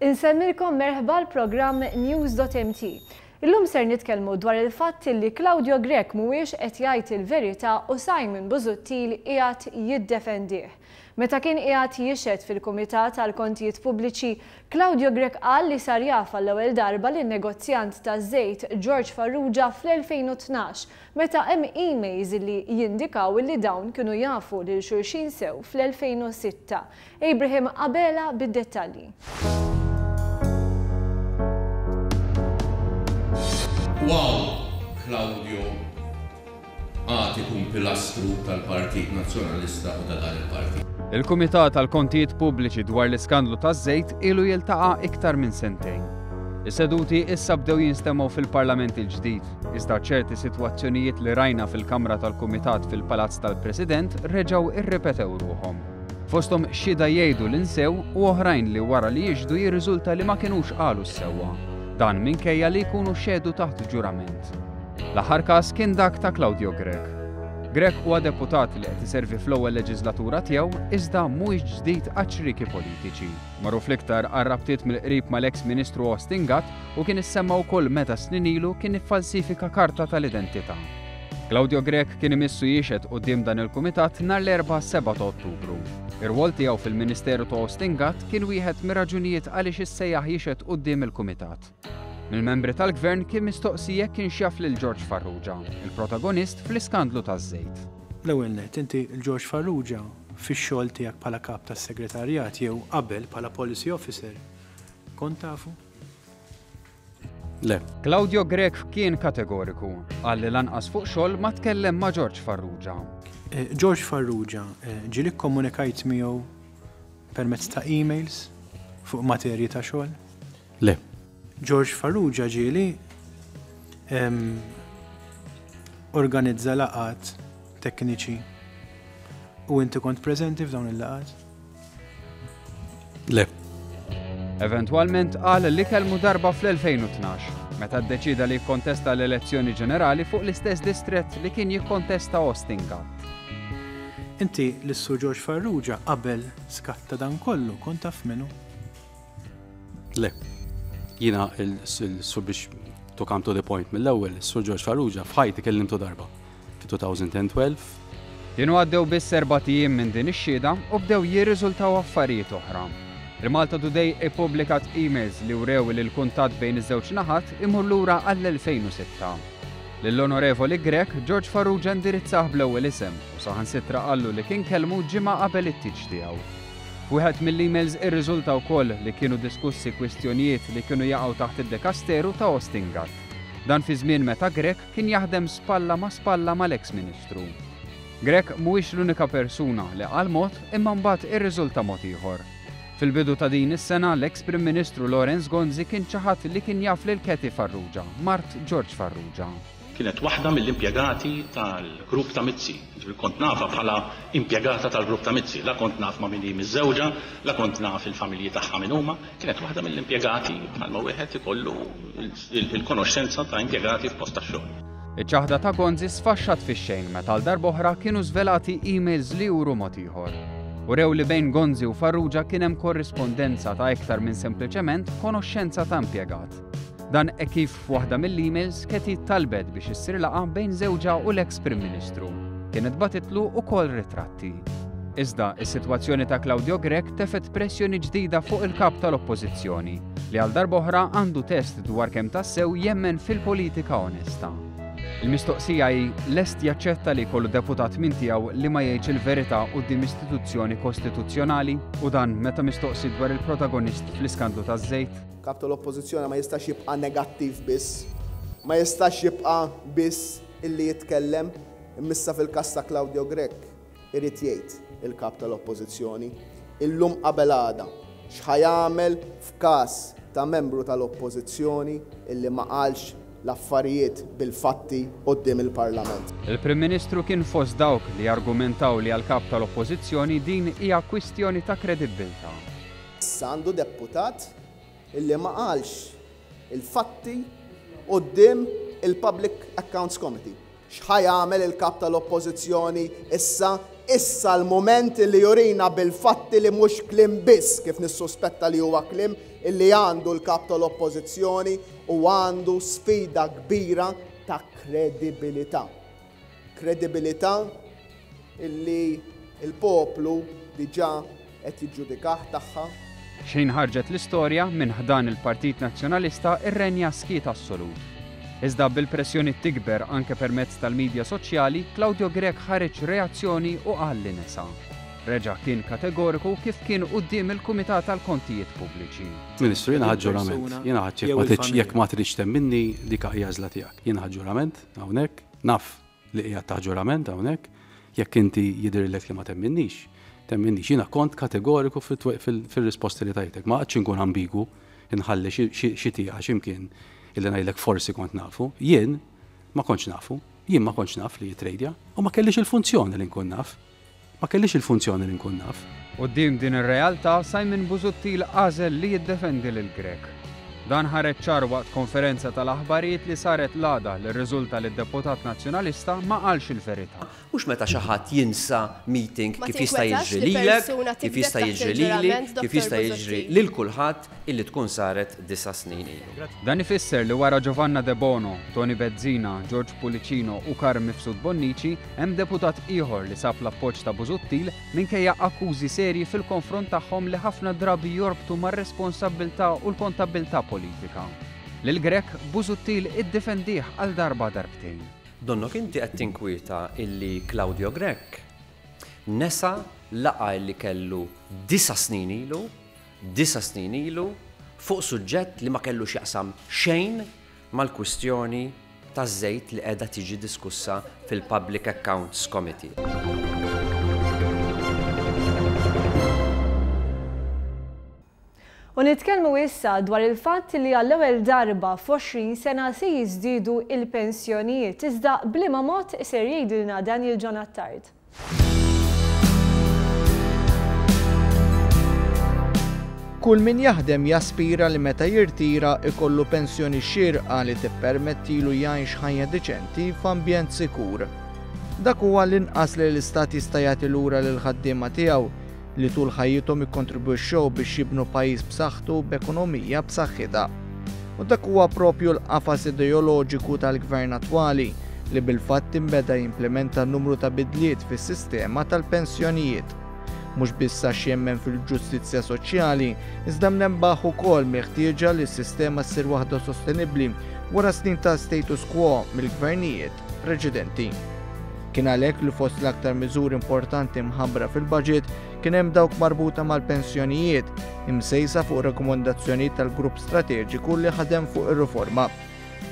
Insemmilkom merħba l-programm News.mt. Illum ser nitkellmu dwar il-fatt li Claudio Grech mhuwiex qed jgħid il-verità u Simon Busuttil qiegħed jiddefendih. Meta kien qiegħed jixhed fil-Kumitat tal-Kontijiet Pubbliċi, Claudio Grech qal li sar jaf għall-ewwel darba lin-negozjant taż-żejt George Farrugia fl-2012 meta hemm emails li jindikaw li dawn kienu jafu lil xulxin sew fl-2006. Ibrahim Abela bid-dettalji. Wow, Claudio, kum pilastru tal-Partit Nazzjonalista u ta' dan il-partit. Il-Kumitat tal-Kontijiet Pubbliċi dwar l-iskandlu taż-żejt ilu jiltaqa' iktar minn sentejn. Is-seduti issa bdew jinstemaw fil-Parlament il-ġdid, iżda ċerti sitwazzjonijiet li rajna fil-Kamra tal-Kumitat fil-Palazz tal-President reġgħu irripetew ruhom. Fosthom xhieda jgħidu li nsew u oħrajn li wara li jiġdu jirriżulta li ma kinux qalu s-sewwa. Dan minkejja li jkunu xedu taħt ġurament. L-aħħar każ kien dak ta' Claudio Grech. Grech huwa deputat li qed iservi fl-ewwel leġislatura tiegħu iżda mhuwiex ġdid għax-xriki politiċi. Magħruf l-iktar għar-rabtiet mill-qrib mal-eks Ministru Austin Gatt u kien issemma wkoll meta snin ilu kien iffalsifika karta tal-identità. Claudio Grech kien imissu jixhed quddiem dan il-Kumitat nhar l-4-7 ta' Ottubru. Ir-rwol tiegħu fil-Ministeru ta' Austin Gatt kien wieħed mir-raġunijiet għaliex issejjaħ jixhed quddiem il-Kumitat. Mill-membri tal-Gvern kien mistoqsi jekk kien xjaf lil George Farrugia, il-protagonist fl-iskandlu taż-żejt. L-ewwel nett, inti l-George Farrugia fix-xogħol tiegħek bħala kap tas-segretarjat jew qabel bħala policy officer. Kont tafu? Le. Claudio Grech kien kategoriku, għalli lanqas fuq xogħol ma tkellem ma' George Farrugia. George Farrugia ġieli kkomunikajt miegħu permezz ta' emails fuq materji ta' xogħol? Le. George Farrugia ġieli organizza laqgħat tekniċi u inti kont preżenti f'dawn il-laqgħat? Le. Eventwalment qal li kellmu darba fl-2012, meta ddeċida li jikkontesta l-elezzjoni ġenerali fuq l-istess distrett li kien jikkontesta Austin Gatt. Inti l-Sur George Farrugia qabel skatta dan kollu kont taf minnu? Le. Jiena il-Sur biex to come to the point mill-ewwel, Sur George Farrugia f'ħajti kellimtu darba fi-2012. Kienu għaddew biss 4 ijiem minn din ix-xhieda u bdew jirriżultaw affarijiet oħra. Il-Malta Today ippubblikat emails li wrew li l-kuntatt bejn iż-żewġ naħat imur lura għall-2006. Lill-Onorevoli Grech, George Farrugia indirizzah bl-ewwel isem u saħansitra qallu li kien kellmu ġimgħa qabel it-tiġ tiegħu. Wieħed mill-emails irriżulta wkoll li kienu diskussi kwistjonijiet li kienu jaqgħu taħt id-Dikasteru ta' Austin Gatt. Dan fi żmien meta Grech kien jaħdem spalla ma' spalla mal-eks Ministru. Grech mhuwiex l-unika persuna li qal mod imma mbagħad irriżulta mod ieħor. Fil-bidu ta' din is-sena l-eks Prim Ministru Lawrence Gonzi kien xi ħadd li kien jaf lil Katie Farrugia, mart George Farrugia. Kienet waħda mill-impjegati tal-grupp ta' Mizzi. Kont nafa bħala impjegata tal-grupp ta' Mizzi. La kont naf ma' minni miż-żewġa, la kont naf il-familji tagħha minn huma. Kienet waħda mill-impjegati bħalma wieħed ikollu il-konoxxenza ta' impjegati f'post tax-xogħol. Iċ-ċaħda ta' Gonzi sfaxxat fix-xejn meta l-darba oħra kienu żvelati emails li juru mod ieħor. U rew li bejn Gonzi u Farrugia kien hemm korrispondenza ta' iktar minn sempliċement konoxxenza ta' impjegat. Dan kif f'waħda mill-emails Katie talbet biex issir laqgħa bejn żewġa u l-eks Prim Ministru. Kienet batitlu wkoll ritratti. Iżda is-sitwazzjoni ta' Claudio Grech tefet pressjoni ġdida fuq il-kap tal-Oppożizzjoni li għal darba oħra għandu test dwar kemm tassew jemmen fil-politika onesta. Il-mistoqsija hi lest jaċċetta li jkollu deputat minn tiegħu li ma jgħidx il-verità quddiem istituzzjoni kostituzzjonali u dan meta mistoqsi dwar il-protagonist fl-iskandlu taż-żejt. Kap tal-Oppożizzjoni ma jistax jibqa' negattiv biss, ma jistax jibqa' biss illi jitkellem immissa fil-każ ta' Claudio Grech irid jgħid il-kap tal-Oppożizzjoni illum qabel għada x'ħajamel f'każ ta' membru tal-Oppożizzjoni illi ma qalx l-affarijiet bil-fatti quddiem il-Parlament. Il-Prim Ministru kien fost dawk li argumentaw li għall-kap tal-Oppożizzjoni din hija kwistjoni ta' kredibilità. Issa għandu deputat illi ma qalx il-fatti quddiem il-Public Accounts Committee. X'ħajamel il-kap tal-Oppożizzjoni issa issa l-moment li jurina bil-fatti li mhux klim biss kif nissuspetta li huwa klim illi għandu l-kap tal-oppożizzjoni u għandu sfida kbira ta' kredibilità. Kredibilità illi il-poplu diġà qed jiġġudikah tagħha. Xejn ħarġet l-istorja minn ħdan il-Partit Nazzjonalista ir-renja skiet assolut. Iżda bil-pressjoni tikber anke permezz tal-medja soċjali, Claudio Grech ħareġ reazzjoni u qal li nesa. Reġa' kien kategoriku kif kien quddiem il-Kumitat tal-Kontijiet Pubbliċi. Ministru, jiena ħadd ġurament. Jiena ħadd jekk ma tridx temminni dik hija għażla tiegħek. Jiena ħadd ġurament hawnhekk, naf li qiegħed taħ ġurament hawnhekk, jekk inti jidhirlek li ma temminnix. Temminnix, jiena kont kategoriku fil-risposti li tajtek. Ma qadx inkun ambigu inħalli xi tieqa x'imkien illi ngħidlek forsi kont nafu, jien ma kontx nafu, jien ma kontx naf li jitrejdja u ma kellix il-funzjoni li nkun naf. Ma kellix il-funzjoni li nkun naf. Quddiem din ir-realtà Simon Busuttil għażel li jiddefendi lil Grech. Dan ħareġ ċar waqt konferenza tal-aħbarijiet li saret l-għada li rriżulta li d-deputat nazzjonalista ma qalx il-verità. Mhux meta xi ħadd jinsa meeting kif jista' jiġri lilek, kif jista' jiġri lili, kif jista' jiġri lil kulħadd illi tkun saret 9 snin ilu. Dan ifisser li wara Giovanna De Bono, Tony Bezzina, George Pulicino u Karm Mifsud Bonnici hemm deputat ieħor li sab l-appoġġ ta' Busuttil minkejja akkużi serji fil-konfront tagħhom li ħafna drabi jorbtu mar-responsabbiltà u l-kontabilità politika. Lil Grech Busuttil iddefendih għal darba darbtejn. Donnok inti qed tinkwieta illi Claudio Grech nesa laqa li kellu 9 snin ilu fuq suġġett li ma kellu x'jaqsam xejn mal-kwistjoni taż-żejt li qiegħda tiġi diskussa fil-Public Accounts Committee. U nitkellmu issa dwar il-fatt li għall-ewwel darba f'20 sena se jiżdiedu il-pensjonijiet iżda bliema mod ser jgħidilna Daniel John Attard. Kull min jaħdem jaspira li meta jirtira ikollu pensjoni xierqa li tippermettilu jgħix ħajja deċenti f'ambjent sikur. Dak huwa l-inqas li l-istat jista' jagħti lura lil ħaddiema tiegħu li tul ħajjithom ikkontribwixxew biex jibnu pajjiż b'saħħtu b'ekonomija b'saħħitha. U dak huwa proprju l-qafas ideoloġiku tal-gvern attwali li bil-fatt imbeda jimplementa n-numru ta' bidliet fis-sistema tal-pensjonijiet. Mhux biss għax jemmen fil-ġustizzja soċjali, iżda mnembaħ ukoll meħtieġa li s-sistema ssir waħda sostenibbli wara snin ta' status quo mill-gvernijiet preċedenti. Kien għalhekk li fost l-aktar miżuri importanti mħabbra fil-budget kien hemm dawk marbuta mal-pensjonijiet imsejsa fuq rakkomandazzjonijiet tal-Grupp Strateġiku li ħadem fuq ir-riforma.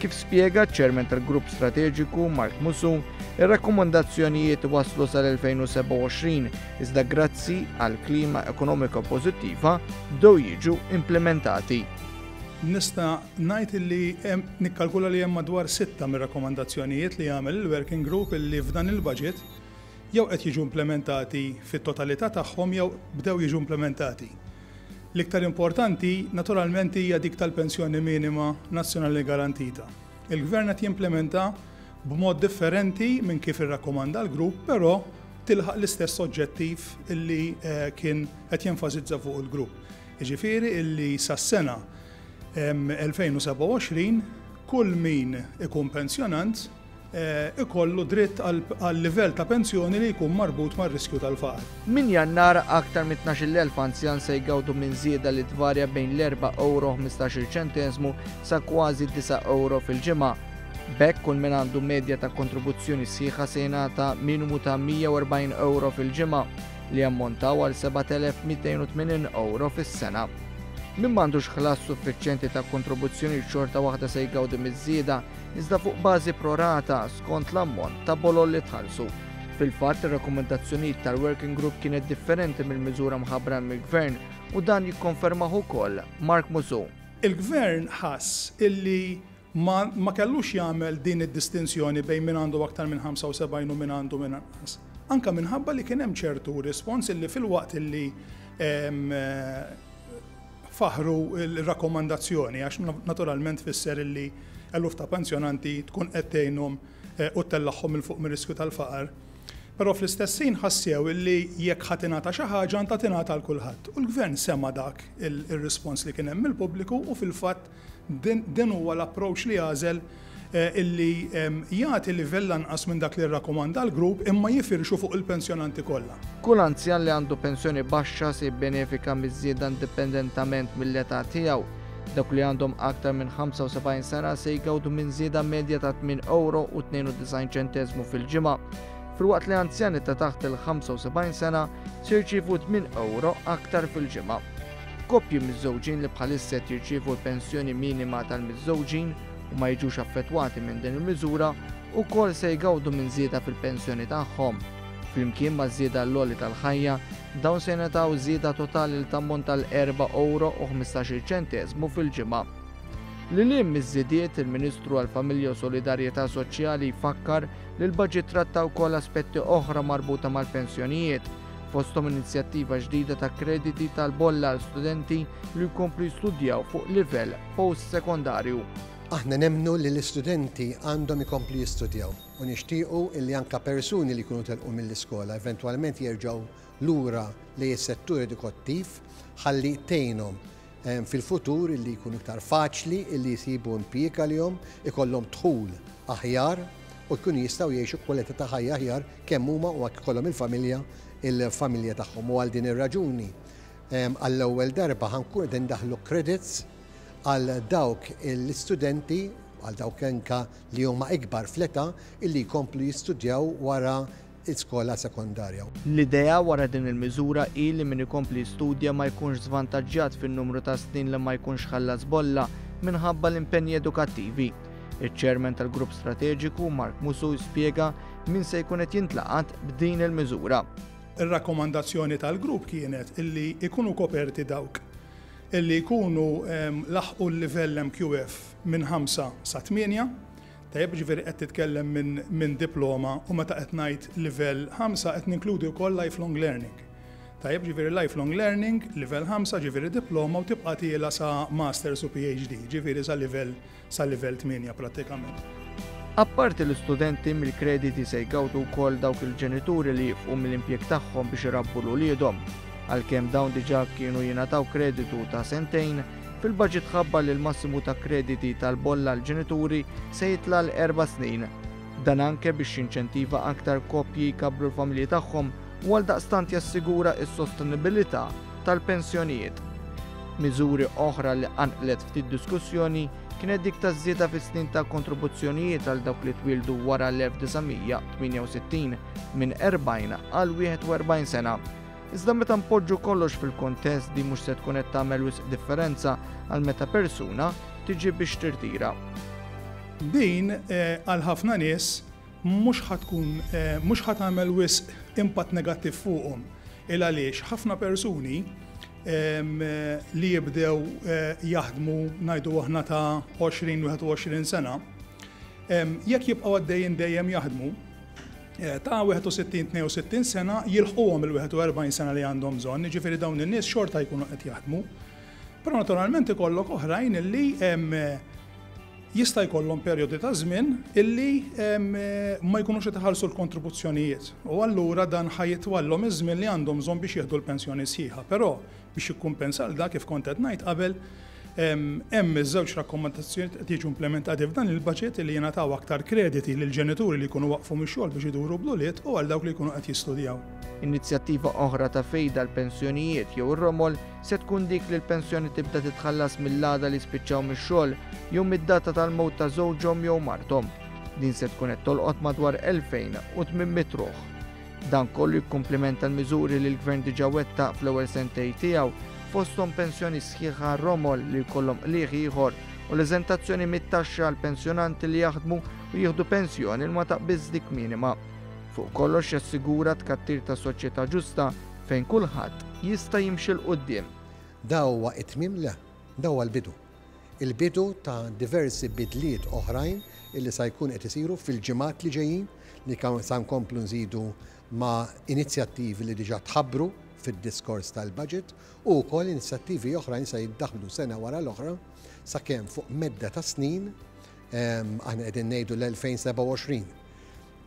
Kif spjega ċ-Chairman tal-Grupp Strateġiku Mark Musu, ir-rakkomandazzjonijiet waslu sal-2027 iżda grazzi għal klima ekonomika pożittiva bdew jiġu implementati. Nista' ngħid li nikkalkula li hemm madwar 6 mir-rakkomandazzjonijiet li jagħmel il-Working Group illi f'dan il-budget jew qed jiġu implementati fit-totalità tagħhom jew bdew jiġu implementati. L-iktar importanti naturalment hija dik tal-pensjoni minima nazzjonali garantita. Il-Gvern qed jimplementa b'mod differenti minn kif irrakkomanda l-grupp, però tilħaq l-istess oġġettiv illi kien qed jenfasizza fuq il-grupp. Jiġifieri illi sas-sena 2027 kull min ikun pensjonant ikollu dritt għal livell ta' pensjoni li jkun marbut mar-riskju tal-faqar. Min Jannar aktar minn 12,000 anzjan se jgawdu minn żieda li tvarja bejn l-4.15 sa kważi 9 euro fil-ġimgħa. Bekk kull min għandu medja ta' kontribuzzjoni sħiħa se jingħata minimu ta' 140 euro fil-ġimgħa li ammontaw għal 7,280 euro fis-sena. Min m'għandux ħlas suffiċjenti ta' kontribuzzjoni xorta waħda se jgawdi miż-żieda iżda fuq bażi prorata skont l-ammont ta' bolol li tħallsu. Fil-fatt ir-rakkomandazzjonijiet tal-Working Group kienet differenti mill-miżura mħabbra mill-Gvern u dan jikkonfermaħ ukoll Mark Musu. Il-Gvern ħass illi ma kellux jagħmel din id-distinzjoni bejn min għandu aktar minn 75 u min għandu minn anqas. Anke minħabba li kien hemm ċertu rispons illi fil-waqt illi faħru il-rakkomandazzjoni għax naturalment fisser illi eluf ta' pensjonanti tkun qed tgħinhom u tellaħħom il fuq mir-riskju tal-faqar. Però fl-istessin ħassew illi jekk ħatinata xi ħaġa anta tingħata l kulħadd. U l-gvern sema dak ir-rispons li kien hemm mill-pubbliku u fil-fatt din huwa l-approach li għażel illi jagħti livell anqas minn dak li rrakkomanda l-grupp imma jifirxu fuq il-pensjonanti kollha. Kull anzjan li għandu pensjoni baxxa se jibbenefika miż-żieda indipendentament mill-età tiegħu. Dak li għandhom aktar minn 75 sena se jgawdu minn żieda medja ta' €8.92 fil-ġimgħa. Filwaqt li anzjani ta' taħt il-75 sena se jirċievu €8 aktar fil-ġimgħa. Koppji miż-żewġin li bħalissa qed jirċievu l-pensjoni minima tal-miż-żewġin u ma jiġux affettwati minn din il-miżura wkoll se jgawdu minn żieda fil-pensjoni tagħhom. Flimkien ma' żieda l-loli tal-ħajja, dawn se jingħataw żieda totali li tammont tal-€4.15 fil-ġimgħa. Lilhiem miż-żiediet, il-Ministru għall-Familja u Solidarjetà Soċjali jfakkar li l-baġit tratta wkoll aspetti oħra marbuta mal-pensjonijiet, fosthom inizjattiva ġdida ta' krediti tal-bolla għal studenti li jkomplu jistudjaw fuq livell post-sekondarju. Aħna nemmnu li l-istudenti għandhom ikomplu jistudjaw u nixtiequ li anke persuni li jkunu telqu mill-iskola eventwalment jerġgħu lura li s-settur edukattiv ħalli tgħinhom fil-futur illi jkunu iktar faċli illi jsibu impjieg għalihom, ikollhom dħul aħjar u jkunu jistgħu jgħixu kwalità ta' ħajja aħjar kemm huma u hekk ikollhom il-familja tagħhom. U għal din ir-raġuni għall-ewwel darba ħankun qed indaħlu credits għal dawk l-istudenti, għal dawk anke li huma ikbar fl-età illi jkomplu jistudjaw wara l-iskola sekondarja. L-idea wara din il-miżura hi li min ikompli jistudja ma jkunx żvantaġġjat fin-numru ta' snin li ma jkunx ħallas bolla minħabba l-impenji edukattivi. Iċ-ċermen tal-Grupp Strateġiku Mark Musu spjega min se jkun qed jintlaqat b'din il-miżura. Ir-rakkomandazzjoni tal-grupp kienet illi jkunu koperti dawk illi jkunu laħqu l-livell MQF minn 5 sa 8, tajjeb ġifieri qed titkellem minn diploma u meta qed ngħid livell 5 qed ninkludi wkoll lifelong learning. Tajjeb ġifieri lifelong learning, livell 5 ġifieri diploma u tibqa' tiela sa masters u PhD, ġifieri sa livell 8 prattikament. Apparti l-istudenti mill-krediti se jgawdu wkoll dawk il-ġenituri li jifqu mill-impjeg tagħhom biex irabbu l-uliedhom. Għalkemm dawn diġà kienu jingħataw kreditu ta' sentejn, fil-baġit ħabbar li l-massimu ta' krediti tal-bolla l-ġenituri se jitla l-4 snin. Dan anke biex jinċentiva aktar koppji jkabbru l-familji tagħhom u għaldaqstant jassigura s-sostenibilità tal-pensjonijiet. Miżuri oħra li għanqlet ftit diskussjoni kienet dik ta' żieda fis-snin ta' kontribuzzjonijiet għal dawk li twildu wara l-1968 minn 40 għal 41 sena. Iżda meta npoġġu kollox fil-kontest di mhux se tkun qed tagħmel wisq differenza għal meta persuna tiġi biex tirtira. Din għal ħafna nies mhux ħadd wisq impatt negattiv fuqhom. Il għaliex ħafna persuni li jibdew jaħdmu ngħidu aħna ta' 20-21 sena, jekk jibqgħu għaddejjin dejjem jaħdmu ta' 61-62 sena jilħquhom il-41 sena li għandhom bżonn, jiġifieri dawn in-nies xorta jkunu qed jaħdmu. Però naturalment ikollok oħrajn illi jista' jkollhom perjodi ta' żmien illi ma jkunux qed iħallsu l-kontribuzzjonijiet. U allura dan ħajjitwallhom iż-żmien li għandhom bżonn biex jieħdu l-pensjoni sħiħa. Però biex jikkumpensa l dak kif kont qed ngħid qabel hemm iż-żewġ rakkomandazzjonijiet qed jiġu implementati f'dan il-baġġett li jingħataw aktar krediti lil ġenituri li jkunu waqfu mix-xogħol biex iduru bl-ulied u għal dawk li jkunu qed jistudjaw. Inizjattiva oħra ta' fejda l-pensjonijiet jew ir-romol se tkun dik li l-pensjoni tibda titħallas mill-għada li spiċċaw mix-xogħol jew mid-data tal-mewt ta' żewġhom jew marthom. Din se tkun qed tolqot madwar 2800 ruħ. Dan kollu jikkumplimenta l-miżuri li l-Gvern diġà wettaq fl-ewwel sentej tiegħu fosthom pensjoni sħiħa romol li jkollhom qligħ ieħor u l-eżentazzjoni mit-taxxa għal pensjonanti li jaħdmu u jieħdu pensjoni li ma taqbiż dik minima. Fuq kollox jassigura tkattir ta' soċjetà ġusta fejn kulħadd jista' jimxi l quddiem. Da huwa it-tmiem le, da huwa l-bidu. Il-bidu ta' diversi bidliet oħrajn illi sa jkun qed isiru fil-ġimgħat li ġejjin li sa nkomplu nżidu ma' inizjattivi li diġà tħabbru fid-diskors tal-budget u wkoll inizjattivi oħrajn se jiddaħħlu sena wara l-oħra sakemm fuq medda ta' snin aħna qegħdin ngħidu l-2027.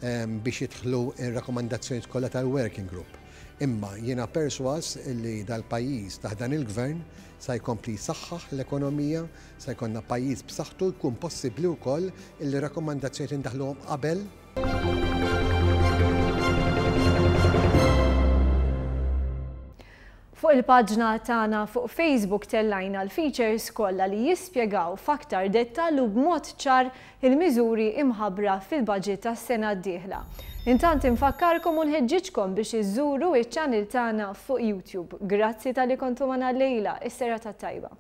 biex jidħlu ir-rakkomandazzjonijiet kollha tal-Working Group. Imma jiena perswas li dal-pajjiż taħt dan il-gvern se jkompli jsaħħaħ l-ekonomija, se jkollna pajjiż b'saħħtu jkun possibbli wkoll li rakkomandazzjonijiet indaħluhom qabel. Fuq il-paġna tagħna fuq Facebook tellajna l-features kollha li jispjegaw f'aktar dettall u b'mod ċar il-miżuri imħabbra fil-budget tas-sena d-dieħla. Intant infakkarkom u nħeġġiġkom biex iżżuru iċ-channel tagħna fuq YouTube. Grazzi tal-li kontu magħna llejla, is-serata tajba.